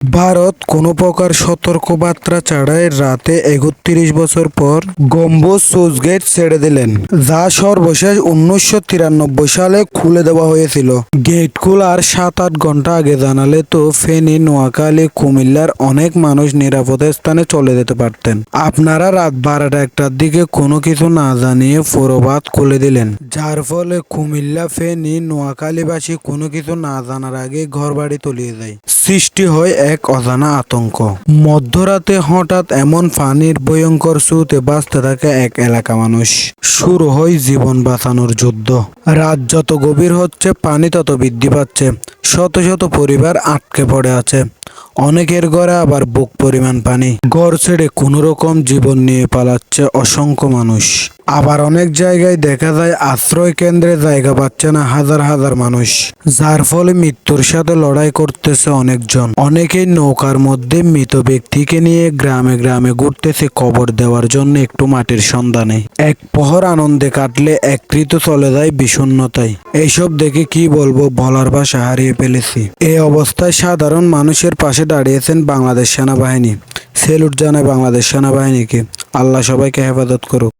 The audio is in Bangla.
ভারত কোনো প্রকার সতর্কবার্তা ছাড়াই রাতে ৩১ বছর পর গম্বুজ স্লুইস গেট ছেড়ে দিলেন, যা সর্বশেষ ১৯৯৩ সালে খুলে দেওয়া হয়েছিল। গেট খোলার ৭-৮ ঘন্টা আগে জানালে তো ফেনী, নোয়াখালী, কুমিল্লার অনেক মানুষ নিরাপদ স্থানে চলে যেতে পারতেন। আপনারা রাত ১২টা-১টার দিকে কোনো কিছু না জানিয়ে প্রবাদ খুলে দিলেন, যার ফলে কুমিল্লা, ফেনী, নোয়াখালীবাসী কোনো কিছু না জানার আগে ঘরবাড়ি তলিয়ে যায়। সৃষ্টি হয় এক অজানা আতঙ্ক। মধ্যরাতে হঠাৎ এমন পানির ভয়ঙ্কর স্রোতে বাঁচতে থাকে এক এলাকা মানুষ। শুরু হয় জীবন বাঁচানোর যুদ্ধ। রাত যত গভীর হচ্ছে, পানি তত বৃদ্ধি পাচ্ছে। শত শত পরিবার আটকে পড়ে আছে। অনেকের ঘরে আবার বুক পরিমাণ পানি। ঘর ছেড়ে কোনো রকম জীবন নিয়ে পালাচ্ছে অসংখ্য মানুষ। আবার অনেক জায়গায় দেখা যায় আশ্রয় কেন্দ্রে জায়গা পাচ্ছে না হাজার হাজার মানুষ, যার ফলে মৃত্যুর সাথে লড়াই করতেছে অনেকজন। অনেকেই নৌকার মধ্যে মৃত ব্যক্তিকে নিয়ে গ্রামে গ্রামে ঘুরতেছে কবর দেওয়ার জন্য একটু মাটির সন্ধানে। এক প্রহর আনন্দে কাটলে এক ঋতু চলে যায় বিষণ্ণতায়। এইসব দেখে কি বলবো, বলার ভাষা হারিয়ে ফেলেছি। এই অবস্থায় সাধারণ মানুষের পাশে দাঁড়িয়েছেন বাংলাদেশ সেনাবাহিনী। সেলুট জানায় বাংলাদেশ সেনাবাহিনীকে। আল্লাহ সবাইকে হেফাজত করুক।